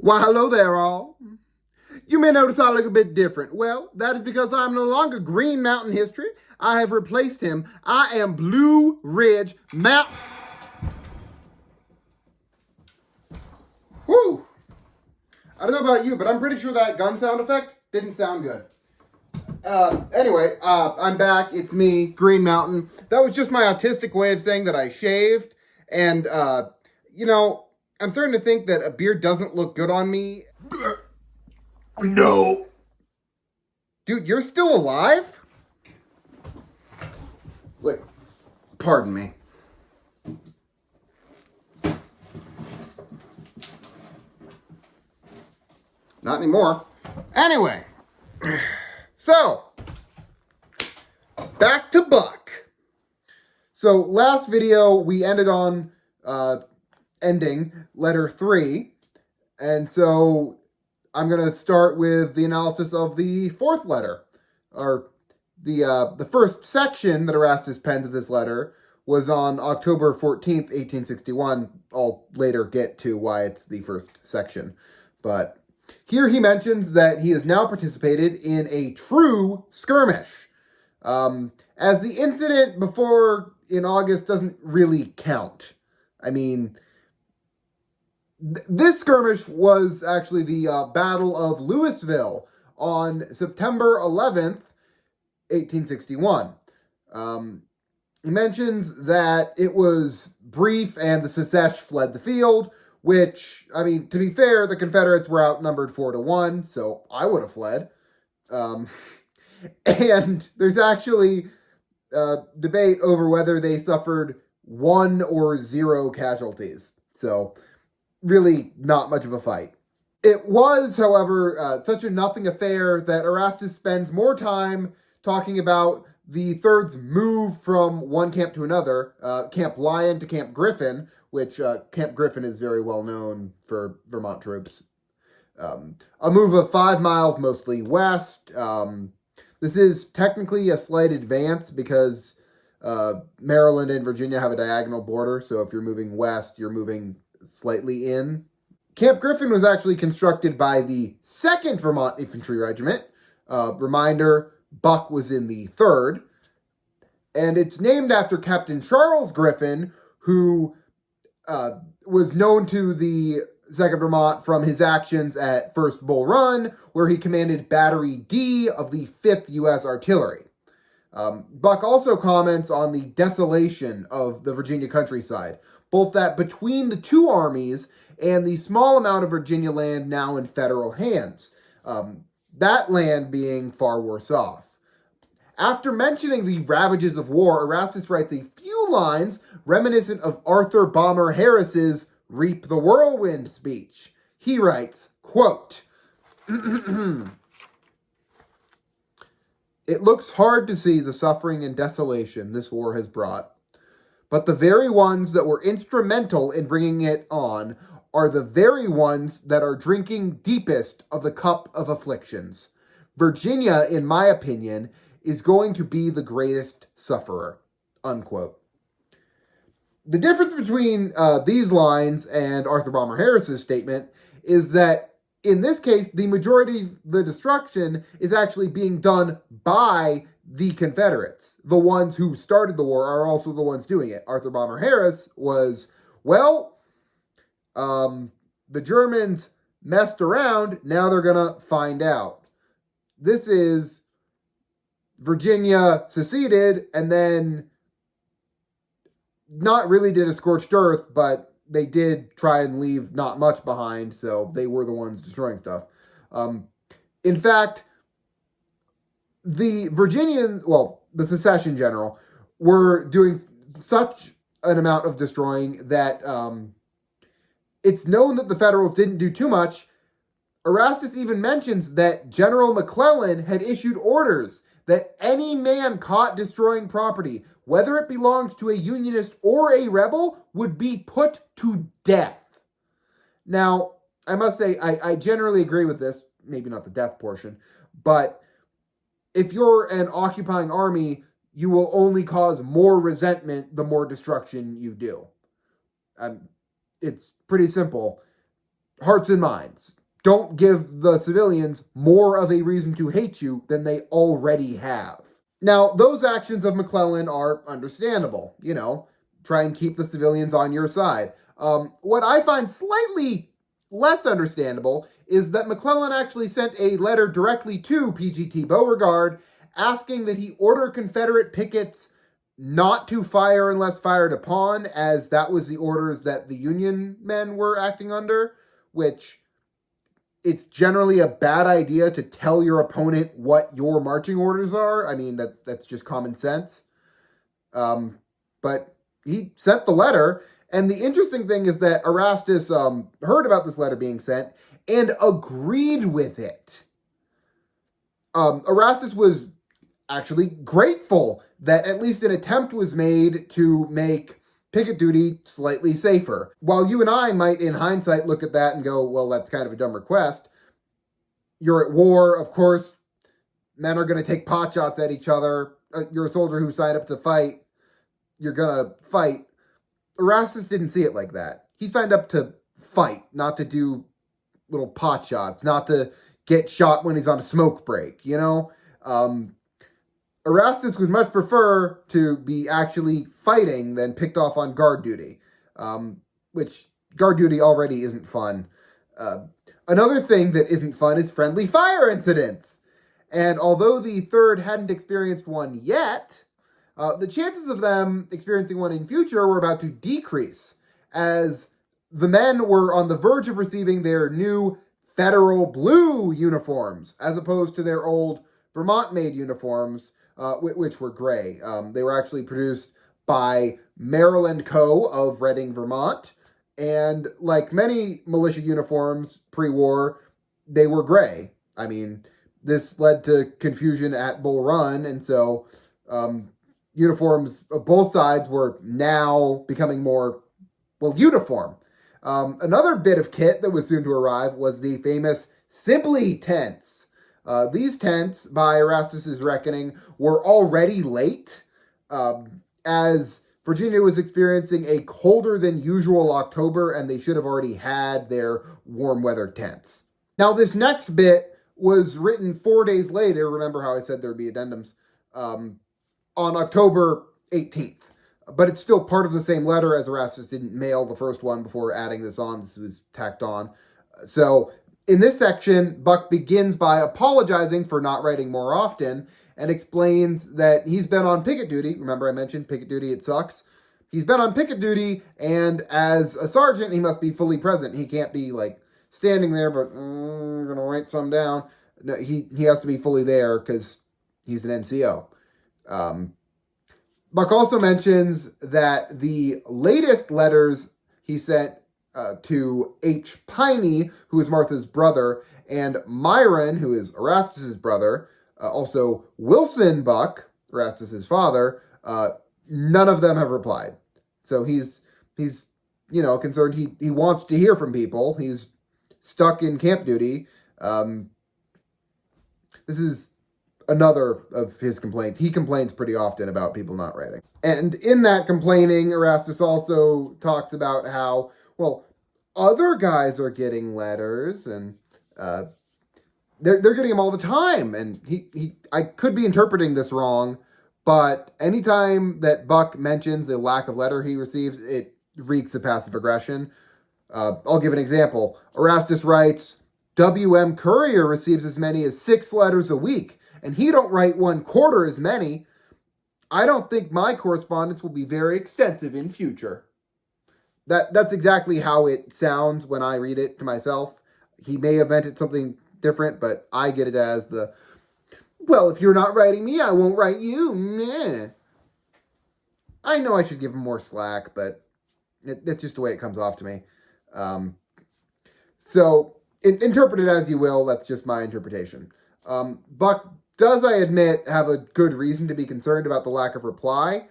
Why, hello there, all. You may notice I look a bit different. Well, that is because I'm no longer Green Mountain history. I have replaced him. I am Blue Ridge Mountain. Whew. I don't know about you, but I'm pretty sure that gun sound effect didn't sound good. Anyway, I'm back. It's me, Green Mountain. That was just my autistic way of saying that I shaved. And, I'm starting to think that a beard doesn't look good on me. No. Dude, you're still alive? Wait, pardon me. Not anymore. Anyway, so, back to Buck. So, last video, we ended on ending letter 3. And so, I'm going to start with the analysis of the 4th letter. Or the first section that Erastus pens of this letter was on October 14th, 1861. I'll later get to why it's the first section. But here he mentions that he has now participated in a true skirmish. As the incident before in August doesn't really count. I mean, this skirmish was actually the Battle of Louisville on September 11th, 1861. He mentions that it was brief and the Secesh fled the field, which, I mean, to be fair, the Confederates were outnumbered 4-1, so I would have fled. And there's actually debate over whether they suffered 1 or 0 casualties. So, really not much of a fight. It was, however, such a nothing affair that Erastus spends more time talking about the Third's move from one camp to another, Camp Lyon to Camp Griffin, which Camp Griffin is very well known for Vermont troops. A move of 5 miles, mostly west. This is technically a slight advance because Maryland and Virginia have a diagonal border, so if you're moving west, you're moving slightly in. Camp Griffin was actually constructed by the 2nd Vermont Infantry Regiment. Reminder, Buck was in the 3rd. And it's named after Captain Charles Griffin, who was known to the 2nd Vermont from his actions at First Bull Run, where he commanded Battery D of the 5th U.S. Artillery. Buck also comments on the desolation of the Virginia countryside, both that between the two armies and the small amount of Virginia land now in federal hands, that land being far worse off. After mentioning the ravages of war, Erastus writes a few lines reminiscent of Arthur Bomber Harris's Reap the Whirlwind speech. He writes, quote, "It looks hard to see the suffering and desolation this war has brought, but the very ones that were instrumental in bringing it on are the very ones that are drinking deepest of the cup of afflictions. Virginia, in my opinion, is going to be the greatest sufferer." Unquote. The difference between these lines and Arthur Bomber Harris's statement is that in this case, the majority of the destruction is actually being done by the Confederates. The ones who started the war are also the ones doing it. Arthur Bomber Harris was, the Germans messed around, now they're going to find out. This is Virginia seceded and then not really did a scorched earth, but they did try and leave not much behind, so they were the ones destroying stuff. In fact, the Virginians, the secession general, were doing such an amount of destroying that it's known that the Federals didn't do too much. Erastus even mentions that General McClellan had issued orders that any man caught destroying property, whether it belonged to a Unionist or a rebel, would be put to death. Now, I must say, I generally agree with this, maybe not the death portion, but if you're an occupying army, you will only cause more resentment the more destruction you do. It's pretty simple. Hearts and minds. don't give the civilians more of a reason to hate you than they already have. Now, those actions of McClellan are understandable. Try and keep the civilians on your side. What I find slightly less understandable is that McClellan actually sent a letter directly to PGT Beauregard asking that he order Confederate pickets not to fire unless fired upon, as that was the orders that the Union men were acting under, which it's generally a bad idea to tell your opponent what your marching orders are. I mean, that's just common sense. But he sent the letter, and the interesting thing is that Erastus heard about this letter being sent and agreed with it. Erastus was actually grateful that at least an attempt was made to make picket duty slightly safer. While you and I might, in hindsight, look at that and go, well, that's kind of a dumb request. You're at war, of course. Men are going to take pot shots at each other. You're a soldier who signed up to fight. You're going to fight. Erastus didn't see it like that. He signed up to fight, not to do little pot shots, not to get shot when he's on a smoke break, Erastus would much prefer to be actually fighting than picked off on guard duty, which guard duty already isn't fun. Another thing that isn't fun is friendly fire incidents. And although the 3rd hadn't experienced one yet, the chances of them experiencing one in future were about to decrease, as the men were on the verge of receiving their new federal blue uniforms, as opposed to their old Vermont-made uniforms, which were gray. They were actually produced by Maryland Co. of Reading, Vermont, and like many militia uniforms pre-war, they were gray. I mean, this led to confusion at Bull Run, and so uniforms of both sides were now becoming more, uniform. Another bit of kit that was soon to arrive was the famous Sibley tents. These tents, by Erastus's reckoning, were already late, as Virginia was experiencing a colder than usual October, and they should have already had their warm weather tents. Now, this next bit was written 4 days later. Remember how I said there would be addendums? On October 18th. But it's still part of the same letter, as Erastus didn't mail the first one before adding this on. This was tacked on. So in this section, Buck begins by apologizing for not writing more often and explains that he's been on picket duty. Remember I mentioned picket duty, it sucks. He's been on picket duty, and as a sergeant, he must be fully present. He can't be like standing there, but I'm going to write some down. No, he has to be fully there because he's an NCO. Buck also mentions that the latest letters he sent to H. Piney, who is Martha's brother, and Myron, who is Erastus's brother, also Wilson Buck, Erastus's father, none of them have replied. So he's concerned. He wants to hear from people. He's stuck in camp duty. This is another of his complaints. He complains pretty often about people not writing. And in that complaining, Erastus also talks about how, other guys are getting letters, and they're getting them all the time. And I could be interpreting this wrong, but anytime that Buck mentions the lack of letter he receives, it reeks of passive aggression. I'll give an example. Erastus writes, W.M. Courier receives as many as 6 letters a week, and he don't write 1/4 as many. I don't think my correspondence will be very extensive in future. That's exactly how it sounds when I read it to myself. He may have meant it something different, but I get it as if you're not writing me, I won't write you. Meh. I know I should give him more slack, but it's just the way it comes off to me. So interpret it as you will. That's just my interpretation. Buck does, I admit, have a good reason to be concerned about the lack of reply.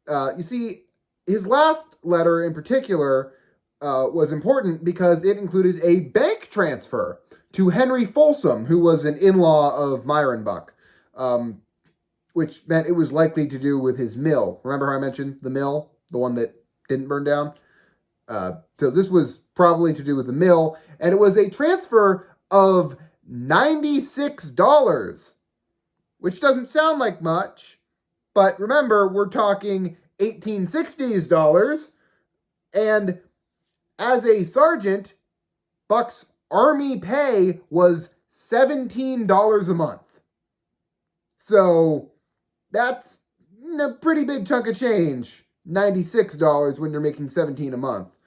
You see, his last letter in particular was important because it included a bank transfer to Henry Folsom, who was an in-law of Myron Buck, which meant it was likely to do with his mill. Remember how I mentioned the mill, the one that didn't burn down? So this was probably to do with the mill, and it was a transfer of $96, which doesn't sound like much, but remember, we're talking 1860s dollars, and as a sergeant, Buck's Army pay was $17 a month. So that's a pretty big chunk of change. $96 when you're making $17 a month.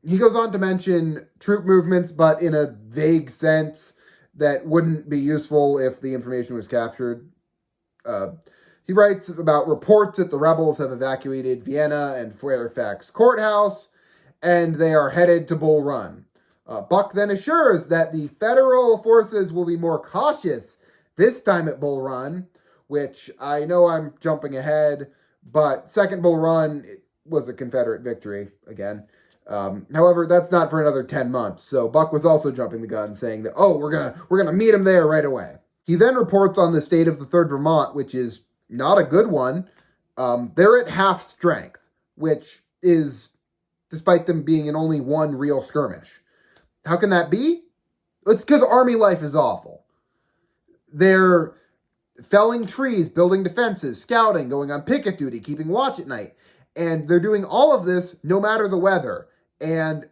He goes on to mention troop movements, but in a vague sense that wouldn't be useful if the information was captured. He writes about reports that the rebels have evacuated Vienna and Fairfax Courthouse, and they are headed to Bull Run. Buck then assures that the federal forces will be more cautious this time at Bull Run, which I know I'm jumping ahead, but Second Bull Run was a Confederate victory again. However, that's not for another 10 months. So Buck was also jumping the gun, saying that, we're gonna meet him there right away. He then reports on the state of the 3rd Vermont, which is not a good one. They're at half strength, which is despite them being in only one real skirmish. How can that be? It's because Army life is awful. They're felling trees, building defenses, scouting, going on picket duty, keeping watch at night. And they're doing all of this no matter the weather. And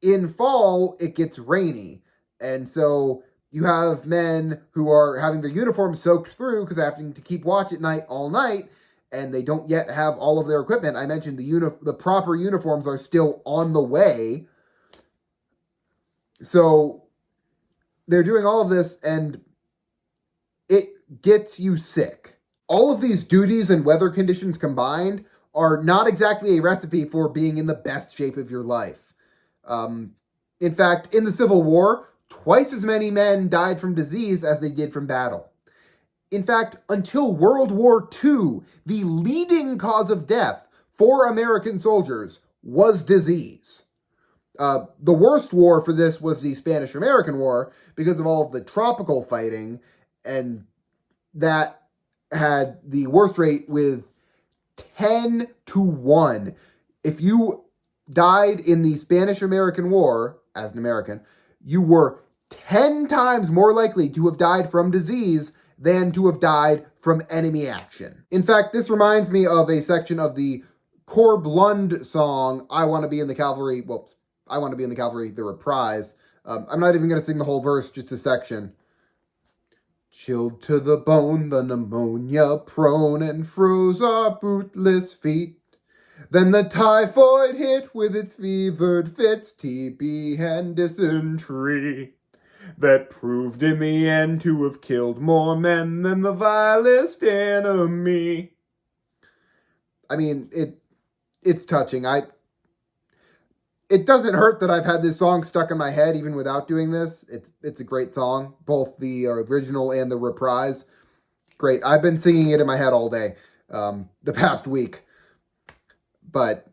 in fall, it gets rainy. And so you have men who are having their uniforms soaked through because they're having to keep watch at night all night, and they don't yet have all of their equipment. I mentioned the proper uniforms are still on the way. So they're doing all of this, and it gets you sick. All of these duties and weather conditions combined are not exactly a recipe for being in the best shape of your life. In fact, in the Civil War, twice as many men died from disease as they did from battle. In fact, until World War II, the leading cause of death for American soldiers was disease. The worst war for this was the Spanish-American War because of all of the tropical fighting, and that had the worst rate with 10-1. If you died in the Spanish-American War as an American, you were 10 times more likely to have died from disease than to have died from enemy action. In fact, this reminds me of a section of the Corb Lund song, I Want to Be in the Cavalry, I Want to Be in the Cavalry, the reprise. I'm not even going to sing the whole verse, just a section. Chilled to the bone, the pneumonia prone, and froze our bootless feet. Then the typhoid hit with its fevered fits, TB and dysentery, that proved in the end to have killed more men than the vilest enemy. I mean, it's touching. It doesn't hurt that I've had this song stuck in my head even without doing this. It's a great song, both the original and the reprise. Great. I've been singing it in my head all day, the past week. But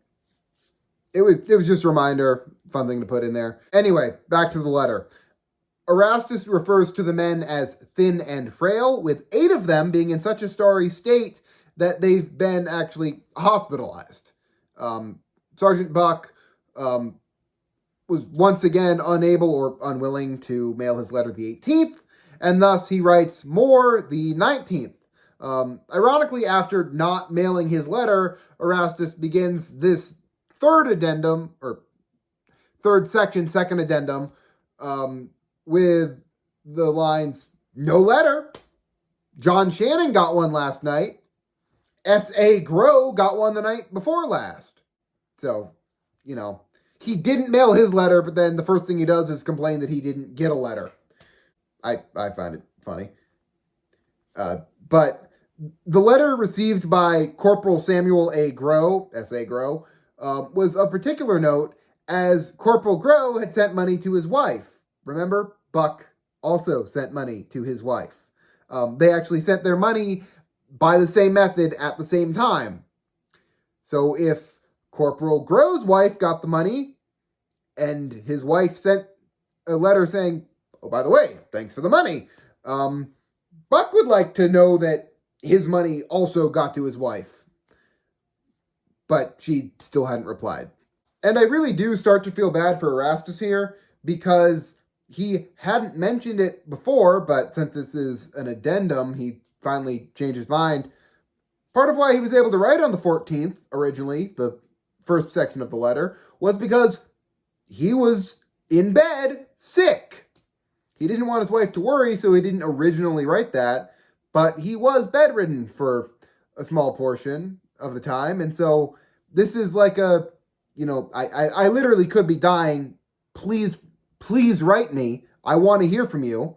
it was just a reminder, fun thing to put in there. Anyway, back to the letter. Erastus refers to the men as thin and frail, with 8 of them being in such a sorry state that they've been actually hospitalized. Sergeant Buck was once again unable or unwilling to mail his letter the 18th, and thus he writes more the 19th. Ironically, after not mailing his letter, Erastus begins this third addendum, or third section, second addendum, with the lines, no letter. John Shannon got one last night. S.A. Grow got one the night before last. So, he didn't mail his letter, but then the first thing he does is complain that he didn't get a letter. I find it funny. But the letter received by Corporal Samuel A. Grow, S.A. Grow, was of particular note, as Corporal Grow had sent money to his wife. Remember, Buck also sent money to his wife. They actually sent their money by the same method at the same time. So if Corporal Grow's wife got the money, and his wife sent a letter saying, oh, by the way, thanks for the money, Buck would like to know that his money also got to his wife. But she still hadn't replied. And I really do start to feel bad for Erastus here, because he hadn't mentioned it before, but since this is an addendum, he finally changed his mind. Part of why he was able to write on the 14th, originally, the first section of the letter, was because he was in bed, sick. He didn't want his wife to worry, so he didn't originally write that, but he was bedridden for a small portion of the time, and so this is like a, I literally could be dying. Please write me. I want to hear from you.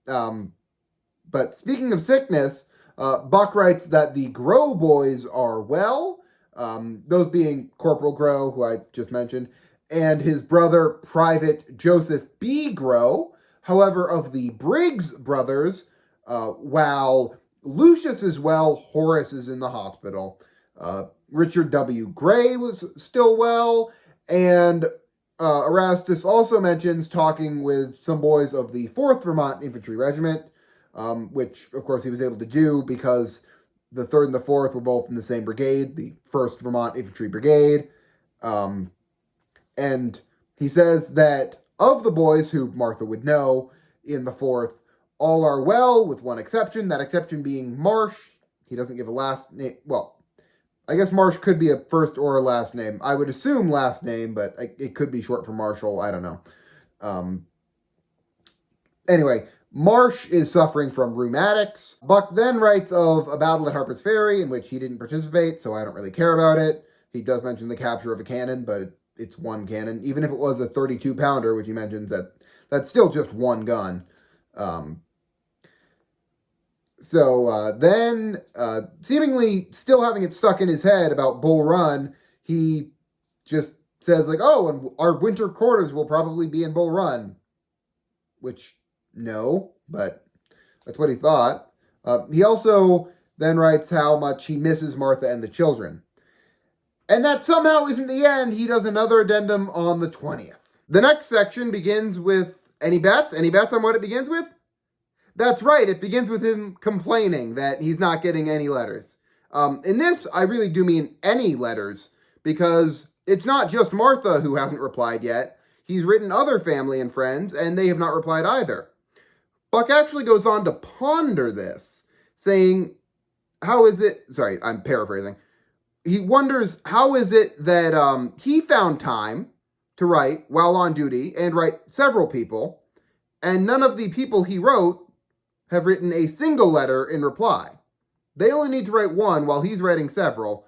But speaking of sickness, Buck writes that the Grow boys are well, those being Corporal Grow, who I just mentioned, and his brother, Private Joseph B. Grow. However, of the Briggs brothers, while Lucius is well, Horace is in the hospital. Richard W. Gray was still well, and Erastus also mentions talking with some boys of the 4th Vermont Infantry Regiment, which, of course, he was able to do because the 3rd and the 4th were both in the same brigade, the 1st Vermont Infantry Brigade. And he says that of the boys who Martha would know in the 4th, all are well, with one exception, that exception being Marsh. He doesn't give a last name. Well, I guess Marsh could be a first or a last name. I would assume last name, but it could be short for Marshall. I don't know. Anyway, Marsh is suffering from rheumatics. Buck then writes of a battle at Harper's Ferry in which he didn't participate, so I don't really care about it. He does mention the capture of a cannon, but it's one cannon. Even if it was a 32-pounder, which he mentions, that's still just one gun. Then, seemingly still having it stuck in his head about Bull Run, he just says, like, oh, and our winter quarters will probably be in Bull Run. Which, no, but that's what he thought. He also then writes how much he misses Martha and the children. And that somehow isn't the end. He does another addendum on the 20th. The next section begins with, any bets? Any bets on what it begins with? That's right, it begins with him complaining that he's not getting any letters. In this, I really do mean any letters, because it's not just Martha who hasn't replied yet. He's written other family and friends, and they have not replied either. Buck actually goes on to ponder this, saying, how is it... Sorry, I'm paraphrasing. He wonders, how is it that he found time to write while on duty, and write several people, and none of the people he wrote have written a single letter in reply. They only need to write one while he's writing several.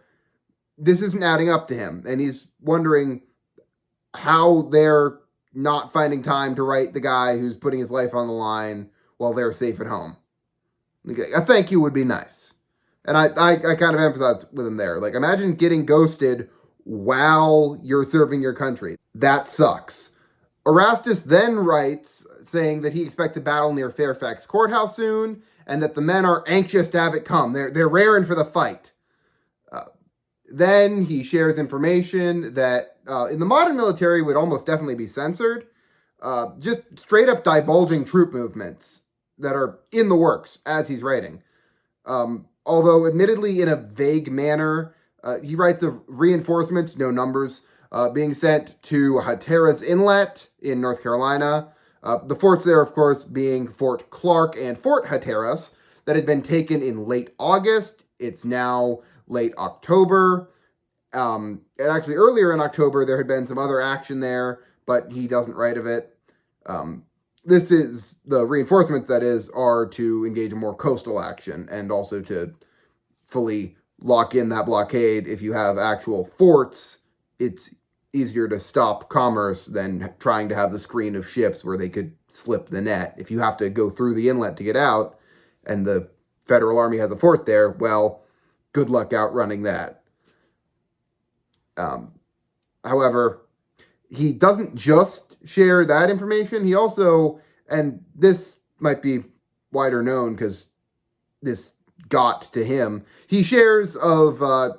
This isn't adding up to him, and he's wondering how they're not finding time to write the guy who's putting his life on the line while they're safe at home. A thank you would be nice. And I kind of empathize with him there. Like, imagine getting ghosted while you're serving your country. That sucks. Erastus then writes, saying that he expects a battle near Fairfax Courthouse soon, and that the men are anxious to have it come. They're raring for the fight. Then he shares information that in the modern military would almost definitely be censored. Just straight up divulging troop movements that are in the works as he's writing. Although admittedly in a vague manner, he writes of reinforcements, no numbers, being sent to Hatteras Inlet in North Carolina. The forts there, of course, being Fort Clark and Fort Hatteras, that had been taken in late August. It's now late October. And actually earlier in October, there had been some other action there, but he doesn't write of it. This is, the reinforcements, that is, are to engage in more coastal action and also to fully lock in that blockade. If you have actual forts, it's easier to stop commerce than trying to have the screen of ships where they could slip the net. If you have to go through the inlet to get out, and the Federal Army has a fort there, well, good luck outrunning that. However, he doesn't just share that information. He also, and this might be wider known because this got to him, he shares of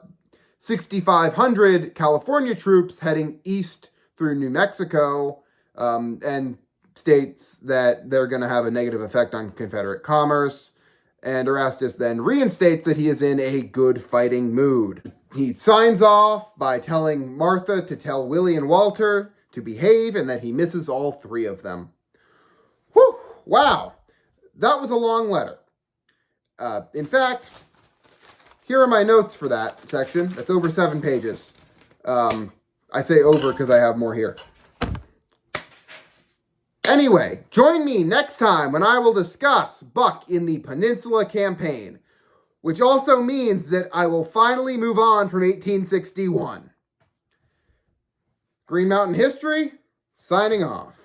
6,500 California troops heading east through New Mexico, and states that they're going to have a negative effect on Confederate commerce. And Erastus then reinstates that he is in a good fighting mood. He signs off by telling Martha to tell Willie and Walter to behave and that he misses all three of them. Whew! Wow! That was a long letter. In fact, here are my notes for that section. That's over 7 pages. I say over because I have more here. Anyway, join me next time when I will discuss Buck in the Peninsula Campaign, which also means that I will finally move on from 1861. Green Mountain History, signing off.